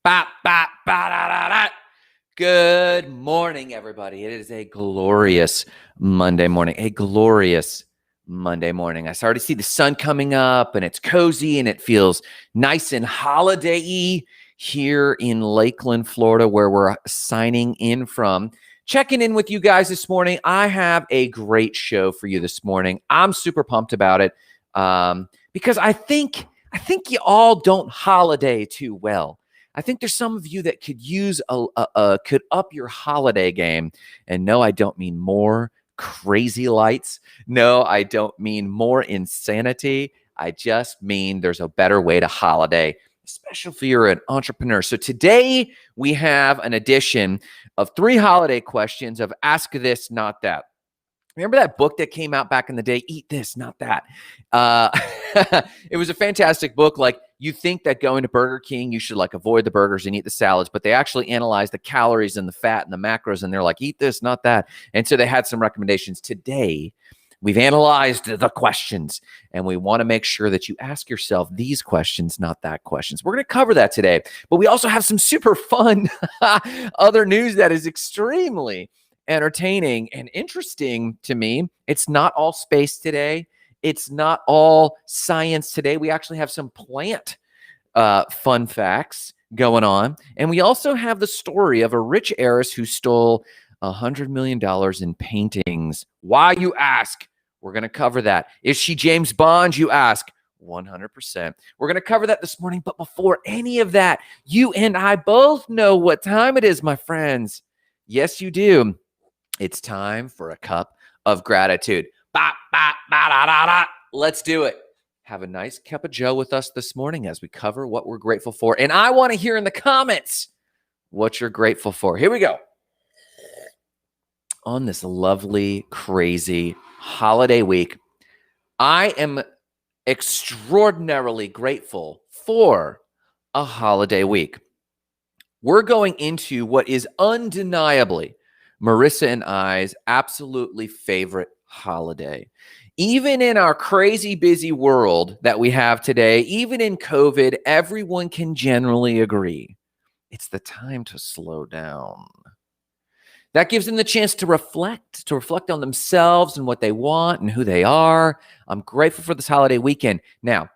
Ba, ba, ba, da, da, da. Good morning, everybody. It is a glorious Monday morning. I started to see the sun coming up, and it's cozy, and it feels nice and holiday-y here in Lakeland, Florida, where we're signing in from. Checking in with you guys this morning. I have a great show for you this morning. I'm super pumped about it because I think you all don't holiday too well. I think there's some of you that could use could up your holiday game. And no, I don't mean more crazy lights. No, I don't mean more insanity. I just mean there's a better way to holiday, especially if you're an entrepreneur. So today we have an edition of 3 holiday questions of Ask This, Not That. Remember that book that came out back in the day? Eat This, Not That. It was a fantastic book. Like, you think that going to Burger King, you should like avoid the burgers and eat the salads, but they actually analyze the calories and the fat and the macros, and they're like, eat this, not that. And so they had some recommendations. Today, we've analyzed the questions, and we want to make sure that you ask yourself these questions, not that questions. We're going to cover that today, but we also have some super fun other news that is extremely entertaining and interesting to me. It's not all space today. It's not all science today. We actually have some plant fun facts going on. And we also have the story of a rich heiress who stole $100 million in paintings. Why, you ask? We're going to cover that. Is she James Bond, you ask? 100%. We're going to cover that this morning. But before any of that, you and I both know what time it is, my friends. Yes, you do. It's time for a cup of gratitude. Ba, ba, ba, da, da, da. Let's do it. Have a nice cup of joe with us this morning as we cover what we're grateful for. And I want to hear in the comments what you're grateful for. Here we go. On this lovely, crazy holiday week, I am extraordinarily grateful for a holiday week. We're going into what is undeniably Marissa and I's absolutely favorite holiday. Even in our crazy busy world that we have today, even in COVID, everyone can generally agree it's the time to slow down. That gives them the chance to reflect on themselves and what they want and who they are. I'm grateful for this holiday weekend. Now,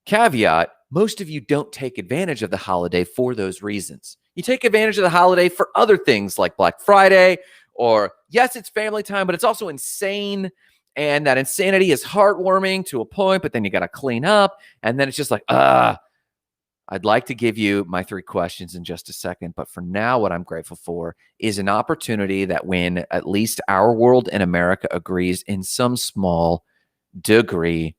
caveat, most of you don't take advantage of the holiday for those reasons. You take advantage of the holiday for other things like Black Friday, or yes, it's family time, but it's also insane. And that insanity is heartwarming to a point, but then you got to clean up. And then it's just like, I'd like to give you my 3 questions in just a second. But for now, what I'm grateful for is an opportunity that when at least our world in America agrees in some small degree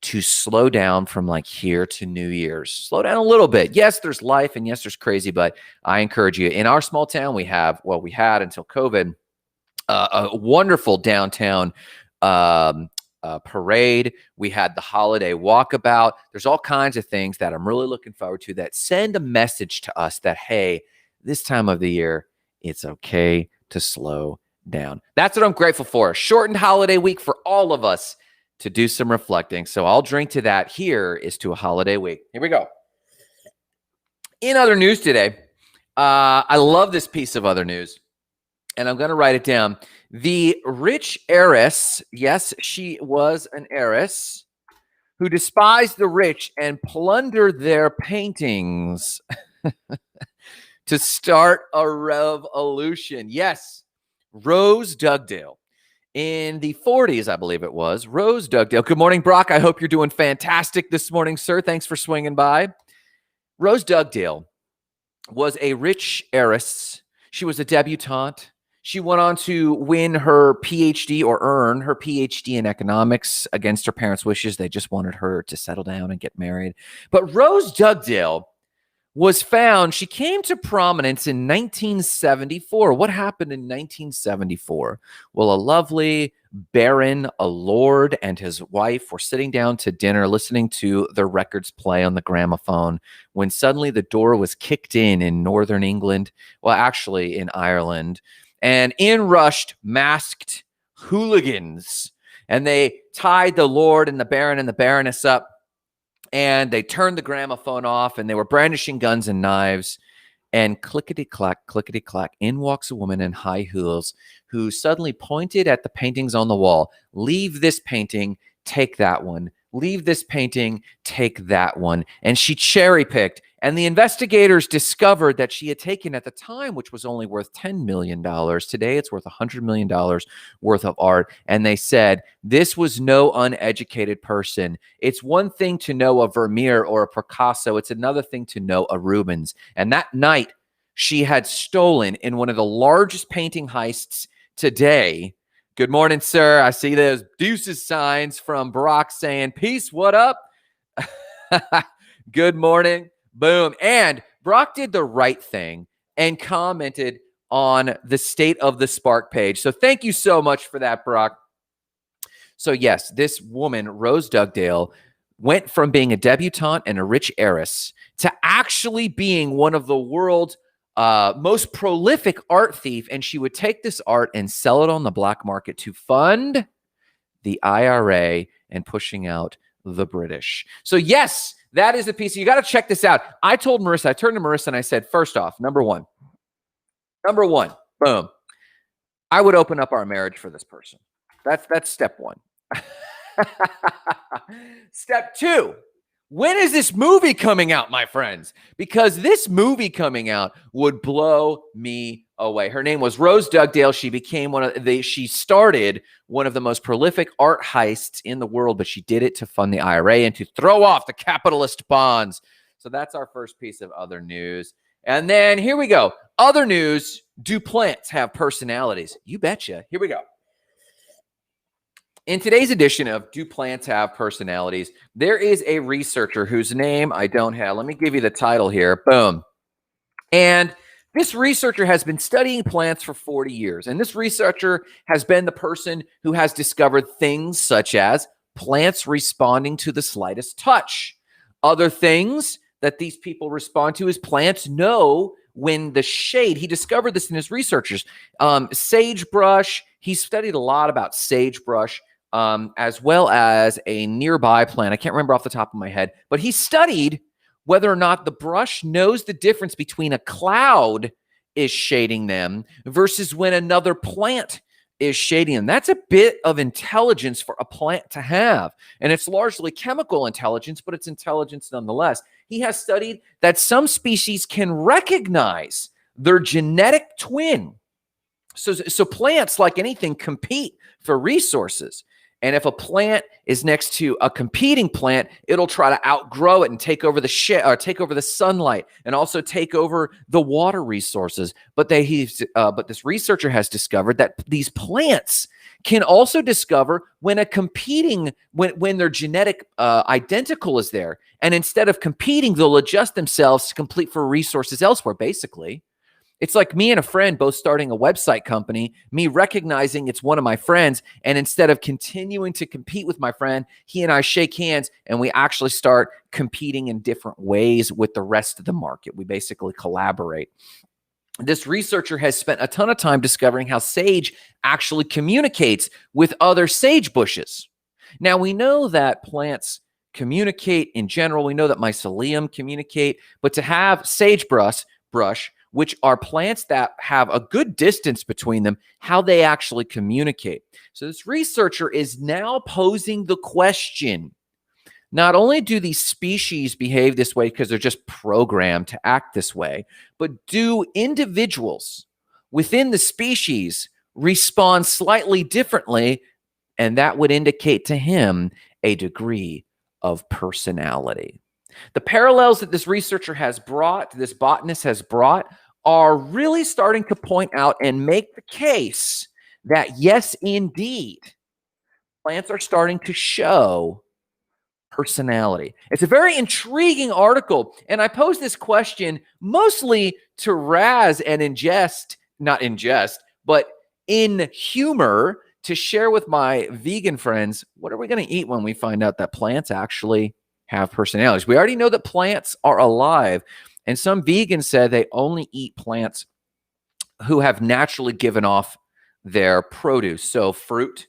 to slow down from like here to New Year's. Slow down a little bit. Yes, there's life, and yes, there's crazy, but I encourage you. In our small town, we had until COVID, a wonderful downtown parade. We had the holiday walkabout. There's all kinds of things that I'm really looking forward to that send a message to us that, hey, this time of the year, it's okay to slow down. That's what I'm grateful for. Shortened holiday week for all of us to do some reflecting. So I'll drink to that. Here is to a holiday week. Here we go. In other news today, I love this piece of other news, and I'm going to write it down. The rich heiress, yes, she was an heiress, who despised the rich and plundered their paintings to start a revolution. Yes, Rose Dugdale. In the 40s, I believe it was, Rose Dugdale. Good morning, Brock. I hope you're doing fantastic this morning, sir. Thanks for swinging by. Rose Dugdale was a rich heiress. She was a debutante. She went on to win her PhD, or earn her PhD in economics against her parents' wishes. They just wanted her to settle down and get married. But Rose Dugdale was found, she came to prominence in 1974. What happened in 1974? Well, a lovely baron, a lord, and his wife were sitting down to dinner, listening to their records play on the gramophone, when suddenly the door was kicked in northern England, well, actually in Ireland, and in rushed masked hooligans, and they tied the lord and the baron and the baroness up, And they turned the gramophone off, and they were brandishing guns and knives. And clickety-clack, in walks a woman in high heels who suddenly pointed at the paintings on the wall. Leave this painting, take that one. Leave this painting, take that one. And she cherry-picked. And the investigators discovered that she had taken, at the time, which was only worth $10 million. Today, it's worth $100 million worth of art. And they said, this was no uneducated person. It's one thing to know a Vermeer or a Picasso. It's another thing to know a Rubens. And that night, she had stolen, in one of the largest painting heists today. Good morning, sir. I see those deuces signs from Barack saying, peace, what up? Good morning. Boom. And Brock did the right thing and commented on the State of the Spark page. So thank you so much for that, Brock. So yes, this woman, Rose Dugdale, went from being a debutante and a rich heiress to actually being one of the world's most prolific art thief. And she would take this art and sell it on the black market to fund the IRA and pushing out the British. So yes, that is a piece. You got to check this out. I told Marissa, I turned to Marissa and I said, first off, number one, boom. I would open up our marriage for this person. That's step one. Step two, when is this movie coming out, my friends? Because this movie coming out would blow me away. Her name was Rose Dugdale. She became she started one of the most prolific art heists in the world, but she did it to fund the IRA and to throw off the capitalist bonds. So that's our first piece of other news. And then here we go. Other news, do plants have personalities? You betcha. Here we go. In today's edition of Do Plants Have Personalities, there is a researcher whose name I don't have. Let me give you the title here. Boom. And this researcher has been studying plants for 40 years. And this researcher has been the person who has discovered things such as plants responding to the slightest touch. Other things that these people respond to is plants know when the shade, he discovered this in his researchers. Sagebrush, he studied a lot about sagebrush. As well as a nearby plant. I can't remember off the top of my head, but he studied whether or not the brush knows the difference between a cloud is shading them versus when another plant is shading them. That's a bit of intelligence for a plant to have. And it's largely chemical intelligence, but it's intelligence nonetheless. He has studied that some species can recognize their genetic twin. So plants, like anything, compete for resources. And if a plant is next to a competing plant, it'll try to outgrow it and take over the sunlight and also take over the water resources. But this researcher has discovered that these plants can also discover when when their genetic identical is there. And instead of competing, they'll adjust themselves to compete for resources elsewhere, basically. It's like me and a friend both starting a website company, me recognizing it's one of my friends, and instead of continuing to compete with my friend, he and I shake hands and we actually start competing in different ways with the rest of the market. We basically collaborate. This researcher has spent a ton of time discovering how sage actually communicates with other sage bushes. Now, we know that plants communicate in general. We know that mycelium communicate, but to have sagebrush, which are plants that have a good distance between them, how they actually communicate. So this researcher is now posing the question, not only do these species behave this way because they're just programmed to act this way, but do individuals within the species respond slightly differently? And that would indicate to him a degree of personality. The parallels that this researcher has brought, this botanist has brought, are really starting to point out and make the case that, yes, indeed, plants are starting to show personality. It's a very intriguing article, and I pose this question mostly to Raz and not ingest, but in humor, to share with my vegan friends, what are we going to eat when we find out that plants actually have personalities? We already know that plants are alive, and some vegans said they only eat plants who have naturally given off their produce, so fruit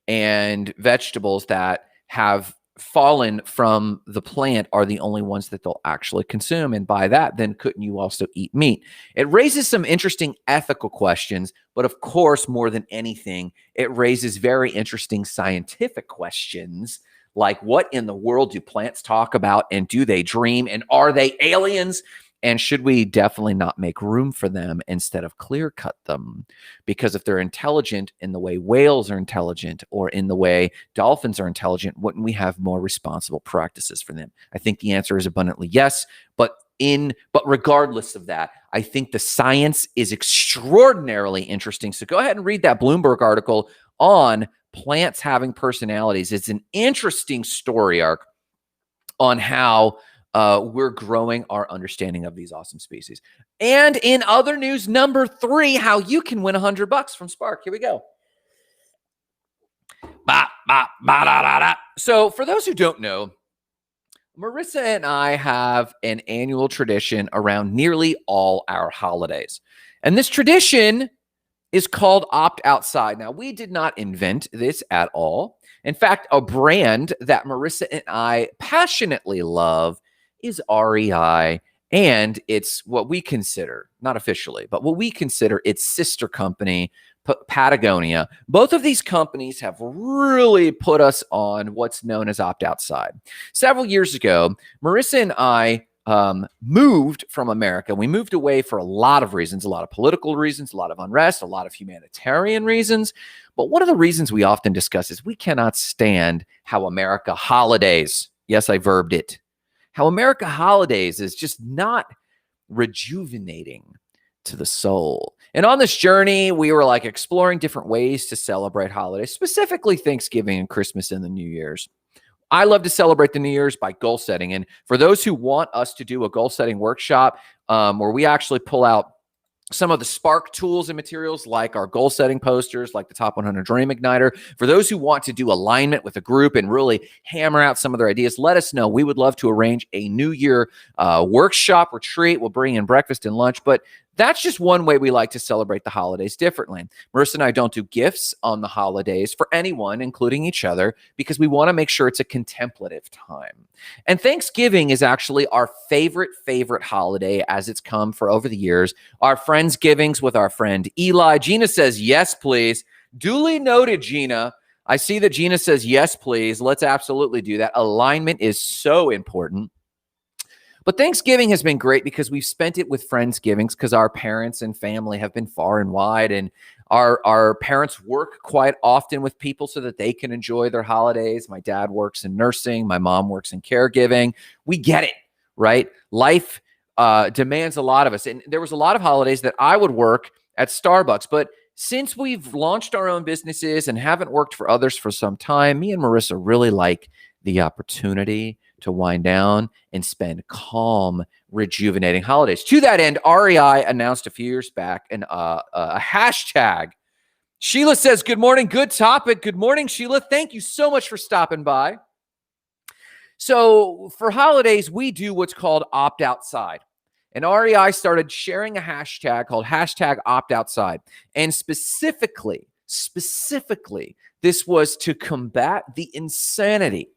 and vegetables that have fallen from the plant are the only ones that they'll actually consume. And by that, then couldn't you also eat meat? It raises some interesting ethical questions, but of course, more than anything, it raises very interesting scientific questions like what in the world do plants talk about, and do they dream, and are they aliens? And should we definitely not make room for them instead of clear cut them? Because if they're intelligent in the way whales are intelligent, or in the way dolphins are intelligent, wouldn't we have more responsible practices for them? I think the answer is abundantly yes. But regardless of that, I think the science is extraordinarily interesting. So go ahead and read that Bloomberg article on plants having personalities. It's an interesting story arc on how we're growing our understanding of these awesome species. And in other news, number 3, how you can win $100 from Spark. Here we go. So for those who don't know, Marissa and I have an annual tradition around nearly all our holidays. And this tradition is called Opt Outside. Now, we did not invent this at all. In fact, a brand that Marissa and I passionately love is REI, and it's what we consider, not officially, but what we consider its sister company, Patagonia. Both of these companies have really put us on what's known as Opt Outside. Several years ago, Marissa and I moved from America. We moved away for a lot of reasons, a lot of political reasons, a lot of unrest, a lot of humanitarian reasons. But one of the reasons we often discuss is we cannot stand how America holidays. Yes, I verbed it. How America holidays is just not rejuvenating to the soul. And on this journey, we were like exploring different ways to celebrate holidays, specifically Thanksgiving and Christmas and the New Year's. I love to celebrate the New Year's by goal setting. And for those who want us to do a goal setting workshop where we actually pull out some of the Spark tools and materials, like our goal setting posters, like the Top 100 Dream Igniter, for those who want to do alignment with a group and really hammer out some of their ideas, let us know. We would love to arrange a New Year workshop retreat. We'll bring in breakfast and lunch, but that's just one way we like to celebrate the holidays differently. Marissa and I don't do gifts on the holidays for anyone, including each other, because we want to make sure it's a contemplative time. And Thanksgiving is actually our favorite holiday as it's come for over the years. Our Friendsgivings with our friend Eli. Gina says, yes, please. Duly noted, Gina. I see that Gina says, yes, please. Let's absolutely do that. Alignment is so important. But Thanksgiving has been great because we've spent it with Friendsgivings because our parents and family have been far and wide, and our parents work quite often with people so that they can enjoy their holidays. My dad works in nursing. My mom works in caregiving. We get it, right? Life demands a lot of us. And there was a lot of holidays that I would work at Starbucks, but since we've launched our own businesses and haven't worked for others for some time, me and Marissa really like the opportunity to wind down and spend calm, rejuvenating holidays. To that end, REI announced a few years back a hashtag. Sheila says, good morning, good topic. Good morning, Sheila. Thank you so much for stopping by. So for holidays, we do what's called Opt Outside. And REI started sharing a hashtag called hashtag Opt Outside. And specifically, this was to combat the insanity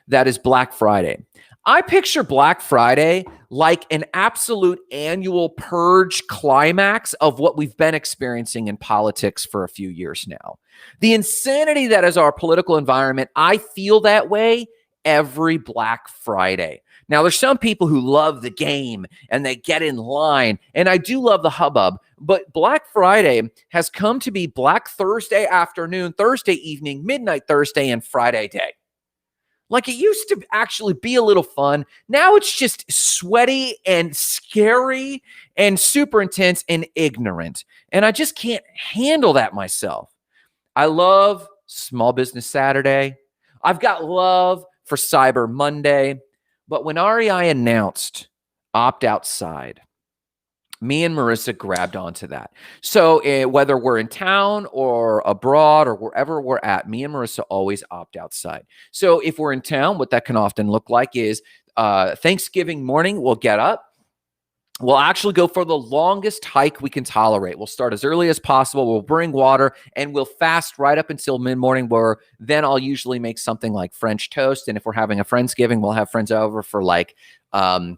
that is Black Friday. I picture Black Friday like an absolute annual purge climax of what we've been experiencing in politics for a few years now. The insanity that is our political environment, I feel that way every Black Friday. Now, there's some people who love the game and they get in line, and I do love the hubbub, but Black Friday has come to be Black Thursday afternoon, Thursday evening, midnight Thursday, and Friday day. Like it used to actually be a little fun. Now it's just sweaty and scary and super intense and ignorant. And I just can't handle that myself. I love Small Business Saturday. I've got love for Cyber Monday. But when REI announced Opt Outside, me and Marissa grabbed onto that. So whether we're in town or abroad or wherever we're at, me and Marissa always opt outside. So if we're in town, what that can often look like is Thanksgiving morning, we'll get up. We'll actually go for the longest hike we can tolerate. We'll start as early as possible. We'll bring water and we'll fast right up until mid-morning, where then I'll usually make something like French toast. And if we're having a Friendsgiving, we'll have friends over for like what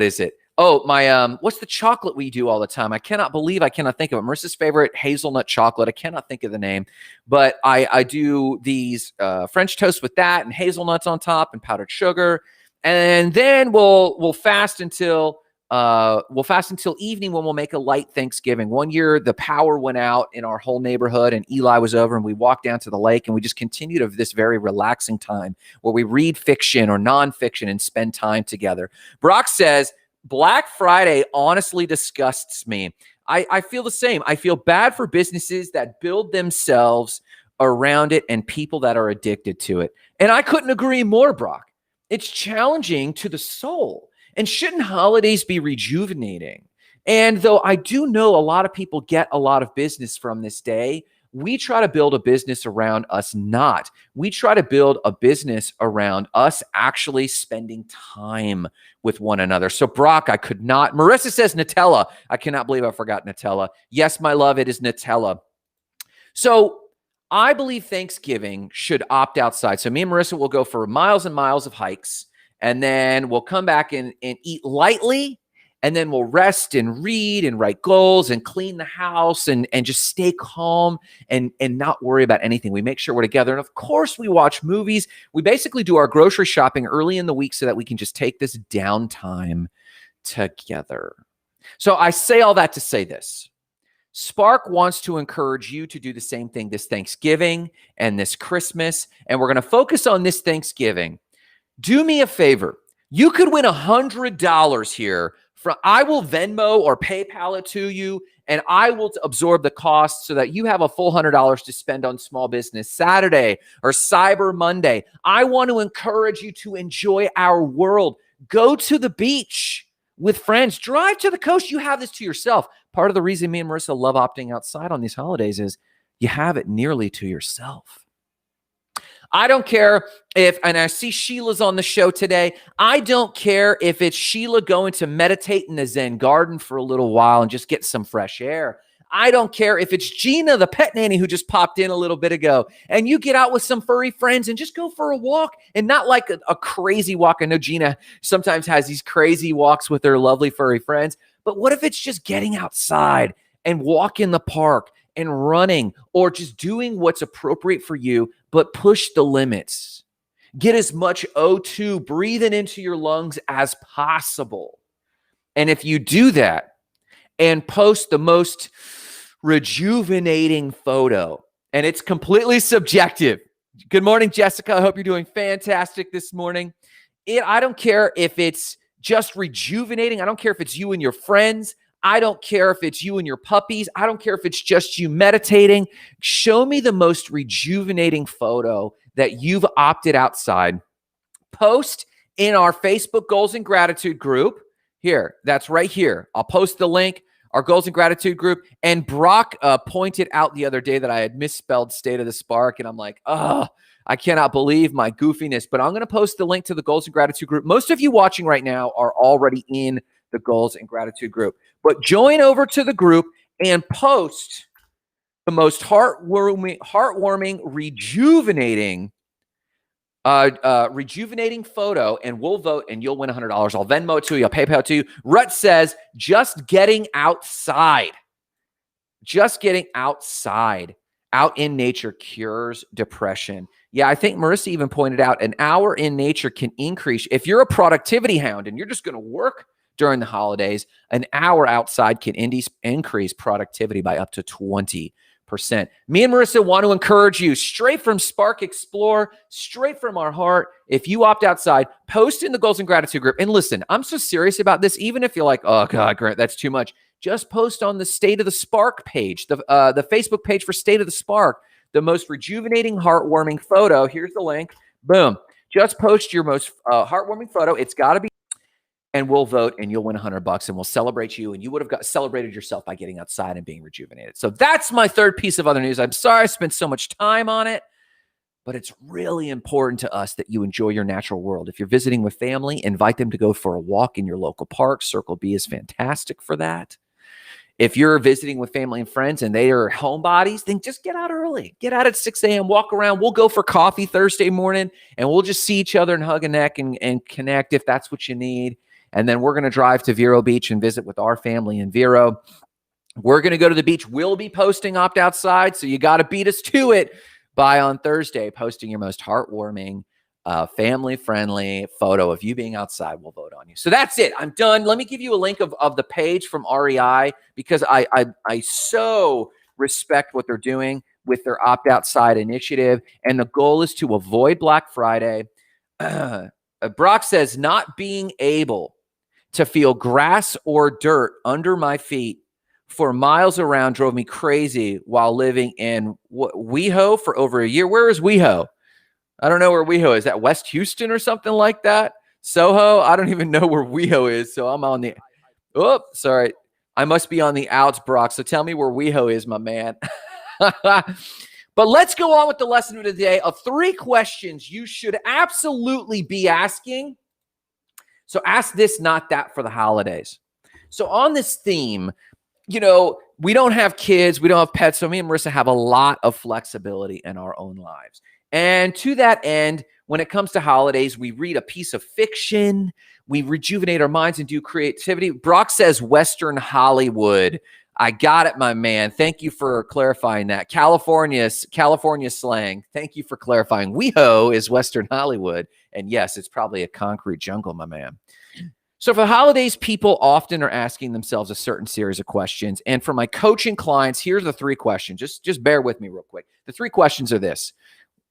is it? Oh, my what's the chocolate we do all the time? I cannot think of it. Marissa's favorite hazelnut chocolate. I cannot think of the name, but I do these French toast with that and hazelnuts on top and powdered sugar. And then we'll fast until evening, when we'll make a light Thanksgiving. One year the power went out in our whole neighborhood and Eli was over, and we walked down to the lake and we just continued of this very relaxing time where we read fiction or nonfiction and spend time together. Brock says, Black Friday honestly disgusts me. I feel the same. I feel bad for businesses that build themselves around it and people that are addicted to it. And I couldn't agree more, Brock. It's challenging to the soul. And shouldn't holidays be rejuvenating? And though I do know a lot of people get a lot of business from this day, we try to build a business around us not. We try to build a business around us actually spending time with one another. So Brock, I could not. Marissa says Nutella. I cannot believe I forgot Nutella. Yes, my love, it is Nutella. So I believe Thanksgiving should opt outside. So me and Marissa will go for miles and miles of hikes, and then we'll come back and eat lightly, and then we'll rest and read and write goals and clean the house and just stay calm and not worry about anything. We make sure we're together. And of course, we watch movies. We basically do our grocery shopping early in the week so that we can just take this downtime together. So I say all that to say this. Spark wants to encourage you to do the same thing this Thanksgiving and this Christmas. And we're going to focus on this Thanksgiving. Do me a favor. You could win $100 here. I will Venmo or PayPal it to you, and I will absorb the cost so that you have a full $100 to spend on Small Business Saturday or Cyber Monday. I want to encourage you to enjoy our world. Go to the beach with friends. Drive to the coast. You have this to yourself. Part of the reason me and Marissa love opting outside on these holidays is you have it nearly to yourself. I don't care if, and I see Sheila's on the show today, I don't care if it's Sheila going to meditate in the Zen garden for a little while and just get some fresh air. I don't care if it's Gina, the pet nanny, who just popped in a little bit ago, and you get out with some furry friends and just go for a walk, and not like a crazy walk. I know Gina sometimes has these crazy walks with her lovely furry friends, but what if it's just getting outside and walk in the park and running, or just doing what's appropriate for you, but push the limits. Get as much O2 breathing into your lungs as possible. And if you do that and post the most rejuvenating photo, and it's completely subjective. Good morning, Jessica. I hope you're doing fantastic this morning. I don't care if it's just rejuvenating. I don't care if it's you and your friends. I don't care if it's you and your puppies. I don't care if it's just you meditating. Show me the most rejuvenating photo that you've opted outside. Post in our Facebook Goals and Gratitude group. Here, that's right here. I'll post the link, our Goals and Gratitude group. And Brock pointed out the other day that I had misspelled State of the Spark. And I'm like, I cannot believe my goofiness. But I'm going to post the link to the Goals and Gratitude group. Most of you watching right now are already in the Goals and Gratitude group. But join over to the group and post the most heartwarming, rejuvenating photo, and we'll vote, and you'll win $100. I'll Venmo it to you. I'll PayPal it to you. Rut says, just getting outside. Just getting outside, out in nature, cures depression. Yeah, I think Marissa even pointed out an hour in nature can increase. If you're a productivity hound and you're just going to work during the holidays, an hour outside can increase productivity by up to 20%. Me and Marissa want to encourage you, straight from Spark Explore, straight from our heart. If you opt outside, post in the Goals and Gratitude group. And listen, I'm so serious about this. Even if you're like, oh God, Grant, that's too much. Just post on the State of the Spark page, the Facebook page for State of the Spark, the most rejuvenating, heartwarming photo. Here's the link. Boom. Just post your most heartwarming photo. It's got to be. And we'll vote, and you'll win $100, and we'll celebrate you. And you would have celebrated yourself by getting outside and being rejuvenated. So that's my third piece of other news. I'm sorry I spent so much time on it, but it's really important to us that you enjoy your natural world. If you're visiting with family, invite them to go for a walk in your local park. Circle B is fantastic for that. If you're visiting with family and friends and they are homebodies, then just get out early. Get out at 6 a.m., walk around. We'll go for coffee Thursday morning, and we'll just see each other and hug a neck and connect if that's what you need. And then we're going to drive to Vero Beach and visit with our family in Vero. We're going to go to the beach. We'll be posting Opt Outside, so you got to beat us to it by on Thursday, posting your most heartwarming, family-friendly photo of you being outside. We'll vote on you. So that's it. I'm done. Let me give you a link of the page from REI, because I so respect what they're doing with their Opt Outside initiative, and the goal is to avoid Black Friday. Brock says, not being able to feel grass or dirt under my feet for miles around drove me crazy while living in WeHo for over a year. Where is WeHo? I don't know where WeHo is. Is that West Houston or something like that? Soho? I don't even know where WeHo is. So I'm on the, sorry. I must be on the outs, Brock. So tell me where WeHo is, my man. But let's go on with the lesson of the day of 3 questions you should absolutely be asking. So ask this, not that, for the holidays. So on this theme, we don't have kids, we don't have pets. So me and Marissa have a lot of flexibility in our own lives. And to that end, when it comes to holidays, we read a piece of fiction, we rejuvenate our minds and do creativity. Brock says Western Hollywood. I got it, my man. Thank you for clarifying that. California slang. Thank you for clarifying. WeHo is Western Hollywood. And yes, it's probably a concrete jungle, my man. So for the holidays, people often are asking themselves a certain series of questions. And for my coaching clients, here's the 3 questions. Just bear with me real quick. The 3 questions are this.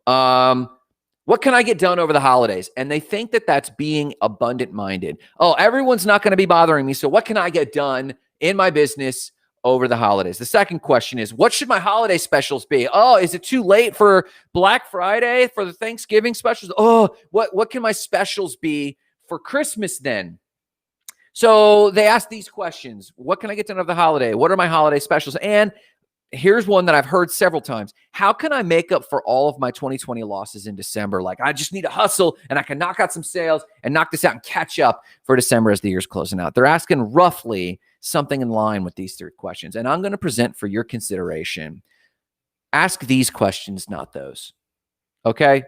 What can I get done over the holidays? And they think that that's being abundant-minded. Oh, everyone's not going to be bothering me. So what can I get done in my business over the holidays? The second question is, what should my holiday specials be? Oh, is it too late for Black Friday, for the Thanksgiving specials? Oh, what can my specials be for Christmas then? So they ask these questions. What can I get done over the holiday? What are my holiday specials? And here's one that I've heard several times. How can I make up for all of my 2020 losses in December? Like, I just need to hustle and I can knock out some sales and knock this out and catch up for December as the year's closing out. They're asking roughly something in line with these 3 questions. And I'm going to present for your consideration. Ask these questions, not those. Okay.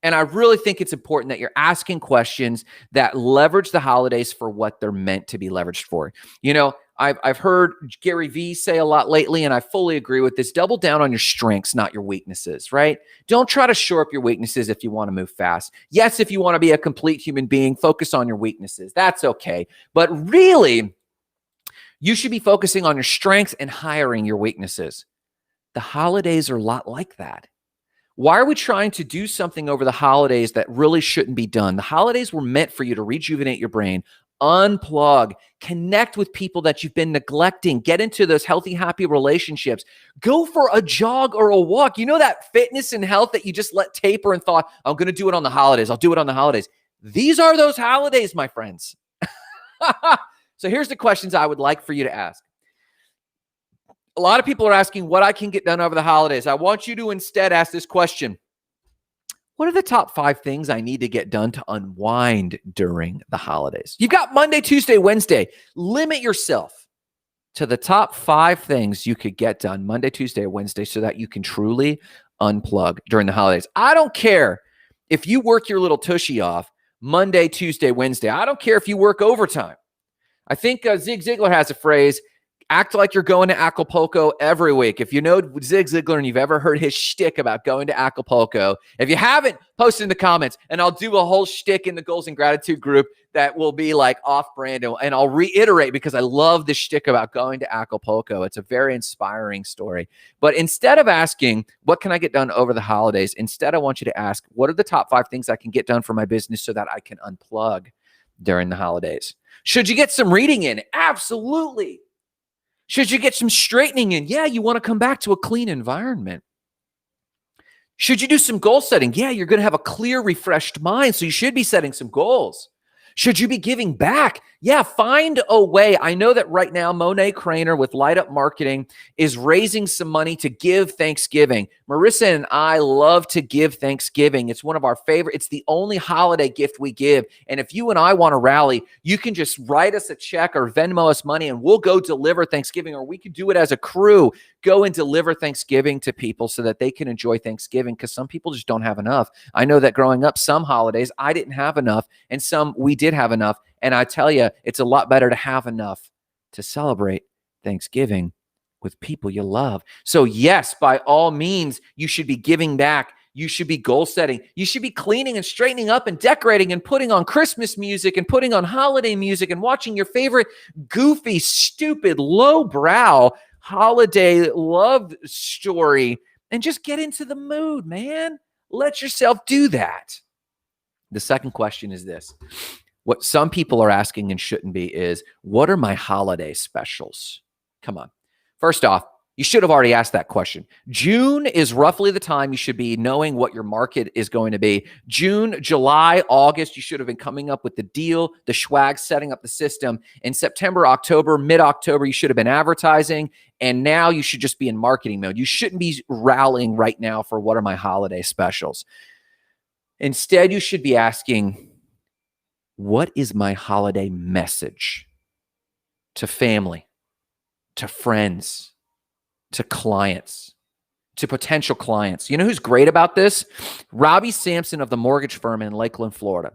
And I really think it's important that you're asking questions that leverage the holidays for what they're meant to be leveraged for. I've heard Gary Vee say a lot lately, and I fully agree with this. Double down on your strengths, not your weaknesses, right? Don't try to shore up your weaknesses if you want to move fast. Yes, if you want to be a complete human being, focus on your weaknesses. That's okay. But really, you should be focusing on your strengths and hiring your weaknesses. The holidays are a lot like that. Why are we trying to do something over the holidays that really shouldn't be done? The holidays were meant for you to rejuvenate your brain, unplug, connect with people that you've been neglecting, get into those healthy, happy relationships, go for a jog or a walk. You know that fitness and health that you just let taper and thought, I'm going to do it on the holidays. I'll do it on the holidays. These are those holidays, my friends. So here's the questions I would like for you to ask. A lot of people are asking what I can get done over the holidays. I want you to instead ask this question. What are the top 5 things I need to get done to unwind during the holidays? You've got Monday, Tuesday, Wednesday. Limit yourself to the top 5 things you could get done Monday, Tuesday, or Wednesday so that you can truly unplug during the holidays. I don't care if you work your little tushy off Monday, Tuesday, Wednesday. I don't care if you work overtime. I think Zig Ziglar has a phrase, act like you're going to Acapulco every week. If you know Zig Ziglar and you've ever heard his shtick about going to Acapulco, if you haven't, post in the comments and I'll do a whole shtick in the Goals and Gratitude group that will be like off-brand. And I'll reiterate because I love this shtick about going to Acapulco. It's a very inspiring story. But instead of asking, what can I get done over the holidays? Instead, I want you to ask, what are the top 5 things I can get done for my business so that I can unplug during the holidays? Should you get some reading in? Absolutely. Should you get some straightening in? Yeah, you want to come back to a clean environment. Should you do some goal setting? Yeah, you're going to have a clear, refreshed mind, so you should be setting some goals. Should you be giving back? Yeah, find a way. I know that right now, Monet Craner with Light Up Marketing is raising some money to give Thanksgiving. Marissa and I love to give Thanksgiving. It's one of our favorite. It's the only holiday gift we give. And if you and I want to rally, you can just write us a check or Venmo us money and we'll go deliver Thanksgiving, or we could do it as a crew, go and deliver Thanksgiving to people so that they can enjoy Thanksgiving, because some people just don't have enough. I know that growing up, some holidays I didn't have enough and some we did have enough. And I tell you, it's a lot better to have enough to celebrate Thanksgiving with people you love. So yes, by all means, you should be giving back. You should be goal setting. You should be cleaning and straightening up and decorating and putting on Christmas music and putting on holiday music and watching your favorite goofy, stupid, lowbrow holiday love story and just get into the mood, man. Let yourself do that. The second question is this. What some people are asking and shouldn't be is, what are my holiday specials? Come on. First off, you should have already asked that question. June is roughly the time you should be knowing what your market is going to be. June, July, August, you should have been coming up with the deal, the swag, setting up the system. In September, October, mid-October, you should have been advertising. And now you should just be in marketing mode. You shouldn't be rallying right now for what are my holiday specials. Instead, you should be asking, what is my holiday message to family, to friends, to clients, to potential clients? You know who's great about this? Robbie Sampson of the mortgage firm in Lakeland, Florida.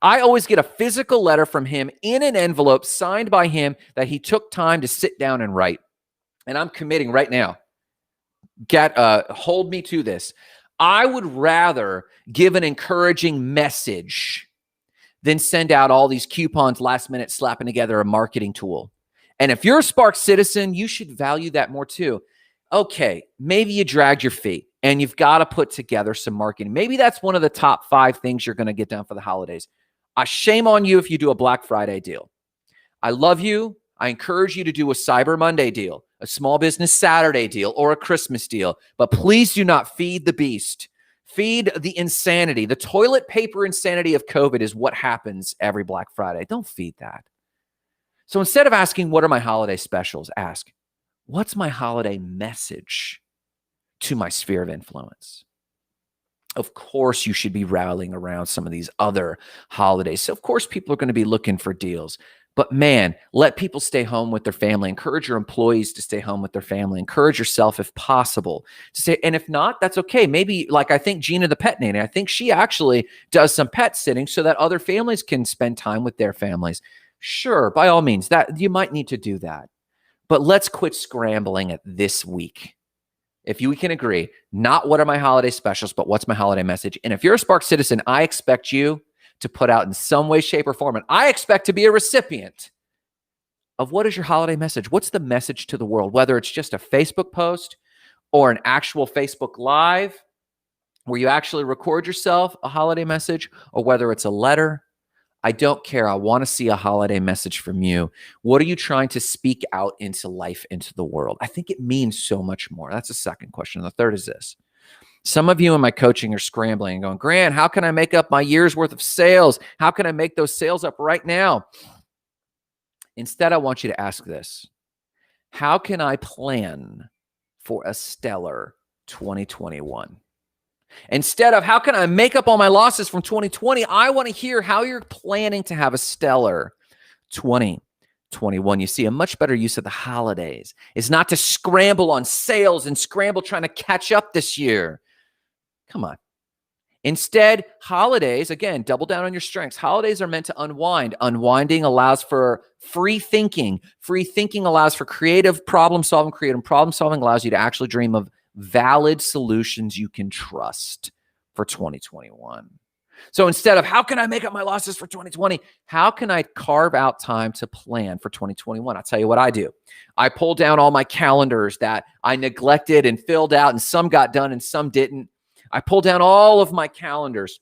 I always get a physical letter from him in an envelope signed by him that he took time to sit down and write. And I'm committing right now. Hold me to this. I would rather give an encouraging message than send out all these coupons last minute, slapping together a marketing tool. And if you're a Spark citizen, you should value that more too. Okay, maybe you dragged your feet and you've got to put together some marketing. Maybe that's one of the top 5 things you're going to get done for the holidays. Shame on you if you do a Black Friday deal. I love you. I encourage you to do a Cyber Monday deal, a Small Business Saturday deal, or a Christmas deal. But please do not feed the beast. Feed the insanity. The toilet paper insanity of COVID is what happens every Black Friday. Don't feed that. So instead of asking, what are my holiday specials? Ask, what's my holiday message to my sphere of influence? Of course, you should be rallying around some of these other holidays. So of course, people are going to be looking for deals. But man, let people stay home with their family. Encourage your employees to stay home with their family. Encourage yourself if possible to say, and if not, that's okay. Maybe like I think Gina the pet nanny, I think she actually does some pet sitting so that other families can spend time with their families. Sure, by all means, that you might need to do that. But let's quit scrambling at this week. If we can agree, not what are my holiday specials, but what's my holiday message. And if you're a Spark citizen, I expect you to put out in some way, shape, or form. And I expect to be a recipient of what is your holiday message? What's the message to the world? Whether it's just a Facebook post or an actual Facebook Live where you actually record yourself a holiday message, or whether it's a letter, I don't care. I want to see a holiday message from you. What are you trying to speak out into life, into the world? I think it means so much more. That's the second question. The third is this. Some of you in my coaching are scrambling and going, Grant, how can I make up my year's worth of sales? How can I make those sales up right now? Instead, I want you to ask this. How can I plan for a stellar 2021? Instead of how can I make up all my losses from 2020, I want to hear how you're planning to have a stellar 2021. You see, a much better use of the holidays is not to scramble on sales and scramble trying to catch up this year. Come on. Instead, holidays, again, double down on your strengths. Holidays are meant to unwind. Unwinding allows for free thinking. Free thinking allows for creative problem solving. Creative problem solving allows you to actually dream of valid solutions you can trust for 2021. So instead of how can I make up my losses for 2020, how can I carve out time to plan for 2021? I'll tell you what I do. I pull down all my calendars that I neglected and filled out, and some got done and some didn't. I pull down all of my calendars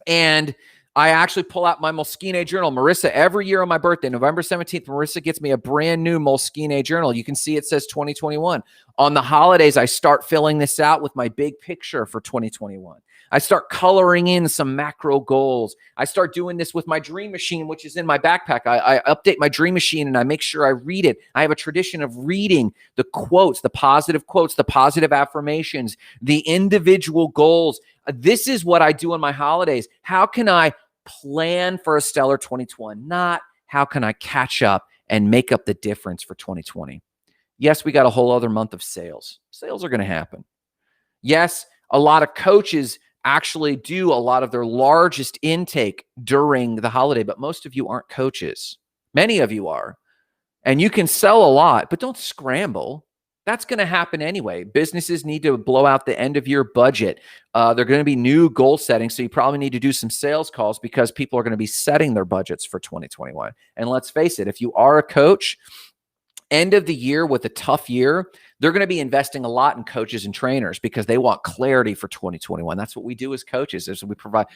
and I actually pull out my Moleskine journal. Marissa, every year on my birthday, November 17th, Marissa gets me a brand new Moleskine journal. You can see it says 2021. On the holidays, I start filling this out with my big picture for 2021. I start coloring in some macro goals. I start doing this with my dream machine, which is in my backpack. I update my dream machine and I make sure I read it. I have a tradition of reading the quotes, the positive affirmations, the individual goals. This is what I do on my holidays. How can I plan for a stellar 2020? Not how can I catch up and make up the difference for 2020? Yes, we got a whole other month of sales. Sales are going to happen. Yes, a lot of coaches actually do a lot of their largest intake during the holiday, but most of you aren't coaches. Many of you are. And you can sell a lot, but don't scramble. That's going to happen anyway. Businesses need to blow out the end of year budget. They're going to be new goal setting. So you probably need to do some sales calls because people are going to be setting their budgets for 2021. And let's face it, if you are a coach, end of the year with a tough year, they're going to be investing a lot in coaches and trainers because they want clarity for 2021. That's what we do as coaches, is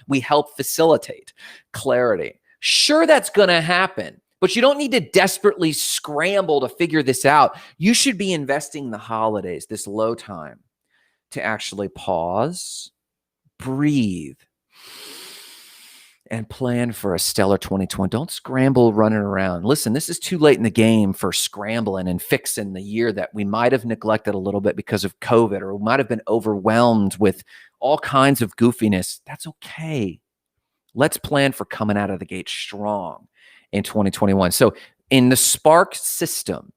we help facilitate clarity. Sure, that's going to happen, but you don't need to desperately scramble to figure this out. You should be investing the holidays, this low time, to actually pause, breathe, and plan for a stellar 2020. Don't scramble running around. Listen, this is too late in the game for scrambling and fixing the year that we might have neglected a little bit because of COVID, or we might have been overwhelmed with all kinds of goofiness. That's okay. Let's plan for coming out of the gate strong in 2021. So in the Spark system,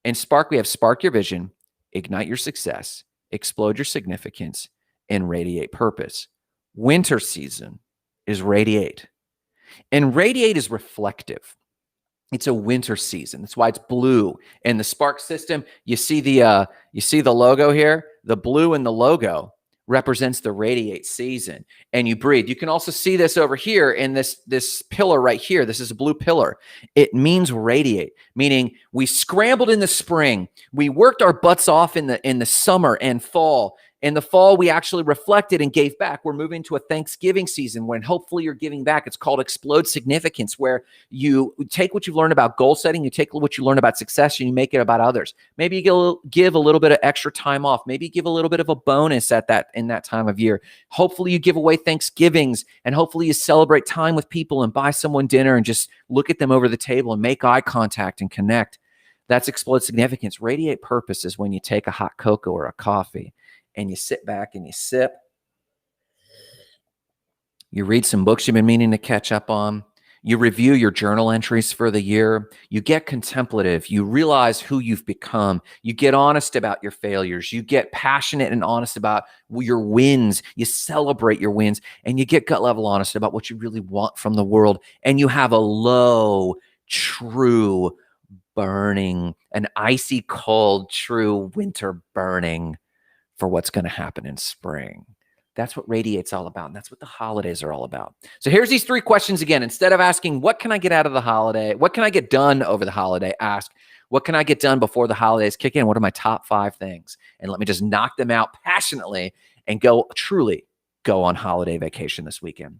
in Spark, we have Spark Your Vision, Ignite Your Success, Explode Your Significance, and Radiate Purpose. Winter season is Radiate. And Radiate is reflective. It's a winter season. That's why it's blue. In the Spark system, you see the logo here. The blue in the logo represents the Radiate season. And you breathe. You can also see this over here in this pillar right here. This is a blue pillar. It means radiate, meaning we scrambled in the spring. We worked our butts off in the summer and fall. In the fall, we actually reflected and gave back. We're moving to a Thanksgiving season when hopefully you're giving back. It's called Explode Significance, where you take what you've learned about goal setting, you take what you learn about success, and you make it about others. Maybe you give a little bit of extra time off. Maybe you give a little bit of a bonus in that time of year. Hopefully you give away Thanksgivings, and hopefully you celebrate time with people and buy someone dinner and just look at them over the table and make eye contact and connect. That's Explode Significance. Radiate Purpose is when you take a hot cocoa or a coffee and you sit back and you sip. You read some books you've been meaning to catch up on. You review your journal entries for the year. You get contemplative. You realize who you've become. You get honest about your failures. You get passionate and honest about your wins. You celebrate your wins. And you get gut level honest about what you really want from the world. And you have a low, true burning, an icy cold, true winter burning for what's going to happen in spring. That's what Radiate's all about. And that's what the holidays are all about. So here's these 3 questions again. Instead of asking, what can I get out of the holiday? What can I get done over the holiday? Ask, what can I get done before the holidays kick in? What are my top 5 things? And let me just knock them out passionately and truly go on holiday vacation this weekend.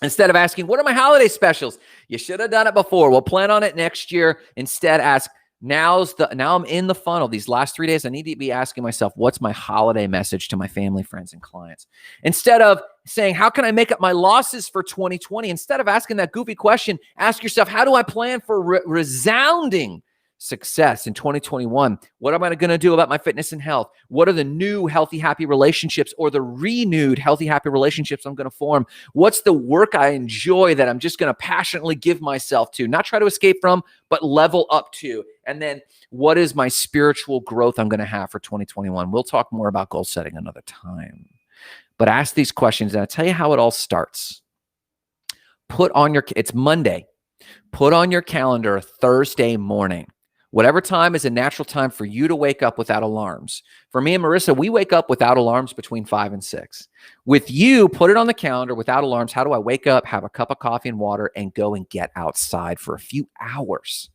Instead of asking, what are my holiday specials? You should have done it before. We'll plan on it next year. Instead, ask, now I'm in the funnel. These last 3 days, I need to be asking myself, what's my holiday message to my family, friends, and clients? Instead of saying, how can I make up my losses for 2020? Instead of asking that goofy question, ask yourself, how do I plan for resounding success in 2021? What am I going to do about my fitness and health? What are the new healthy, happy relationships or the renewed healthy, happy relationships I'm going to form? What's the work I enjoy that I'm just going to passionately give myself to, not try to escape from, but level up to? And then what is my spiritual growth I'm going to have for 2021? We'll talk more about goal setting another time. But ask these questions and I'll tell you how it all starts. It's Monday. Put on your calendar Thursday morning. Whatever time is a natural time for you to wake up without alarms. For me and Marissa, we wake up without alarms between 5 and 6. With you, put it on the calendar without alarms. How do I wake up, have a cup of coffee and water, and go and get outside for a few hours?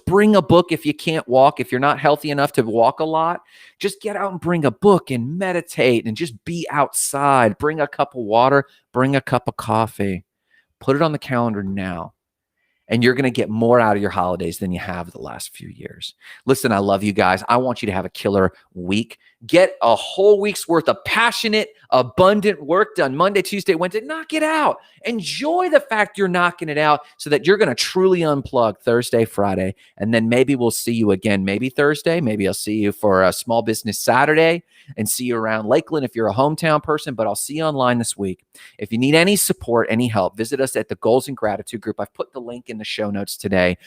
Bring a book if you can't walk. If you're not healthy enough to walk a lot, just get out and bring a book and meditate and just be outside. Bring a cup of water, bring a cup of coffee. Put it on the calendar now. And you're going to get more out of your holidays than you have the last few years. Listen, I love you guys. I want you to have a killer week. Get a whole week's worth of passionate, abundant work done Monday, Tuesday, Wednesday. Knock it out. Enjoy the fact you're knocking it out so that you're going to truly unplug Thursday, Friday, and then maybe we'll see you again. Maybe Thursday. Maybe I'll see you for a Small Business Saturday and see you around Lakeland if you're a hometown person, but I'll see you online this week. If you need any support, any help, visit us at the Goals and Gratitude group. I've put the link in the show notes today.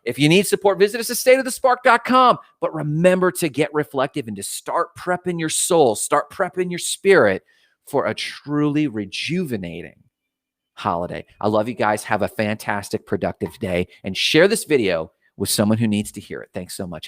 If you need support, visit us at stateofthespark.com. But remember to get reflective and to start prepping your soul, start prepping your spirit for a truly rejuvenating holiday. I love you guys. Have a fantastic, productive day, and share this video with someone who needs to hear it. Thanks so much.